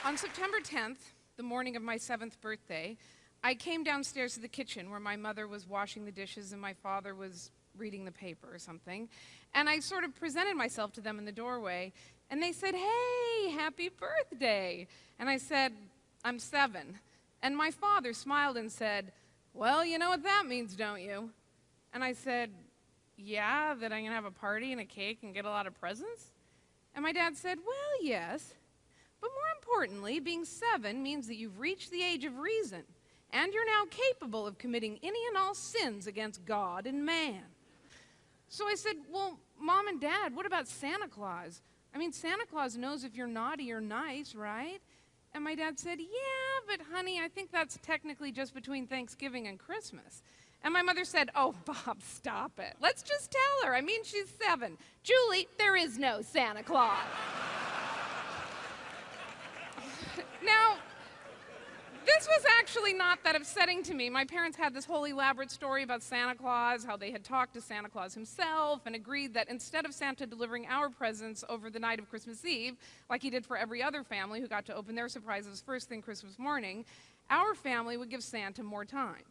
On September 10th, the morning of my 7th birthday, I came downstairs to the kitchen where my mother was washing the dishes and my father was reading the paper or something. And I sort of presented myself to them in the doorway, and they said, "Hey, happy birthday." And I said, "I'm 7." And my father smiled and said, "Well, you know what that means, don't you?" And I said, "Yeah, that I'm gonna have a party and a cake and get a lot of presents?" And my dad said, "Well, yes. But more importantly, being 7 means that you've reached the age of reason, and you're now capable of committing any and all sins against God and man." So I said, "Well, Mom and Dad, what about Santa Claus? I mean, Santa Claus knows if you're naughty or nice, right?" And my dad said, "Yeah, but honey, I think that's technically just between Thanksgiving and Christmas." And my mother said, "Oh, Bob, stop it. Let's just tell her. I mean, she's 7. Julie, there is no Santa Claus." Now, this was actually not that upsetting to me. My parents had this whole elaborate story about Santa Claus, how they had talked to Santa Claus himself and agreed that instead of Santa delivering our presents over the night of Christmas Eve, like he did for every other family who got to open their surprises first thing Christmas morning, our family would give Santa more time.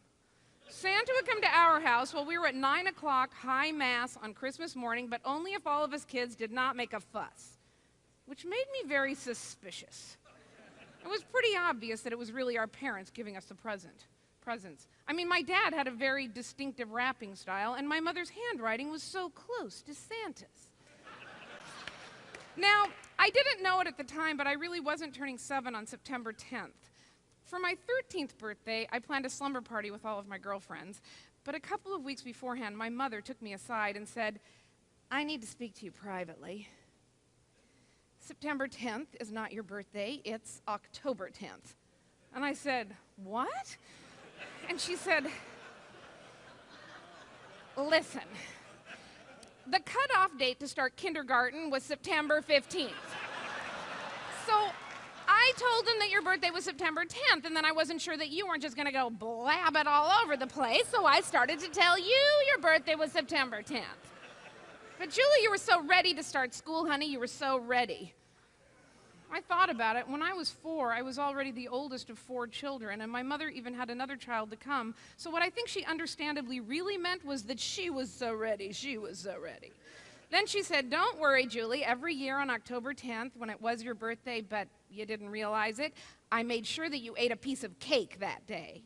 Santa would come to our house while we were at 9 o'clock high mass on Christmas morning, but only if all of us kids did not make a fuss, which made me very suspicious. It was pretty obvious that it was really our parents giving us the presents. I mean, my dad had a very distinctive wrapping style, and my mother's handwriting was so close to Santa's. Now, I didn't know it at the time, but I really wasn't turning 7 on September 10th. For my 13th birthday, I planned a slumber party with all of my girlfriends, but a couple of weeks beforehand, my mother took me aside and said, "I need to speak to you privately. September 10th is not your birthday, it's October 10th. And I said, "What?" And she said, "Listen, the cutoff date to start kindergarten was September 15th. So I told them that your birthday was September 10th, and then I wasn't sure that you weren't just gonna go blab it all over the place, so I started to tell you your birthday was September 10th. But Julie, you were so ready to start school, honey, you were so ready." I thought about it. When I was 4, I was already the oldest of 4 children, and my mother even had another child to come. So what I think she understandably really meant was that she was so ready, she was so ready. Then she said, "Don't worry, Julie, every year on October 10th, when it was your birthday, but you didn't realize it, I made sure that you ate a piece of cake that day."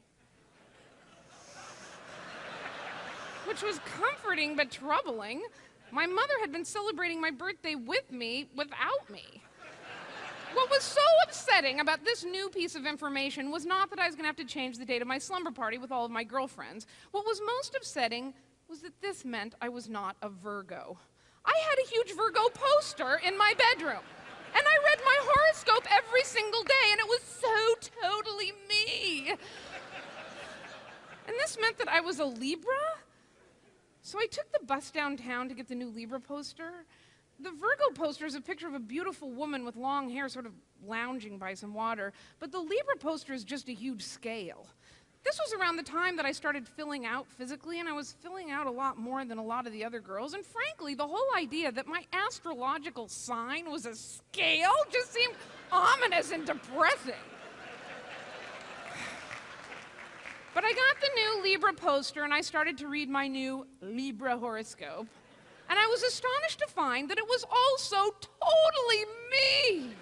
Which was comforting but troubling. My mother had been celebrating my birthday with me without me. What was so upsetting about this new piece of information was not that I was going to have to change the date of my slumber party with all of my girlfriends. What was most upsetting was that this meant I was not a Virgo. I had a huge Virgo poster in my bedroom, and I read my horoscope every single day, and it was so totally me. And this meant that I was a Libra? So I took the bus downtown to get the new Libra poster. The Virgo poster is a picture of a beautiful woman with long hair sort of lounging by some water, but the Libra poster is just a huge scale. This was around the time that I started filling out physically, and I was filling out a lot more than a lot of the other girls, and frankly, the whole idea that my astrological sign was a scale just seemed ominous and depressing. But I got the new Libra poster, and I started to read my new Libra horoscope. And I was astonished to find that it was all so totally me.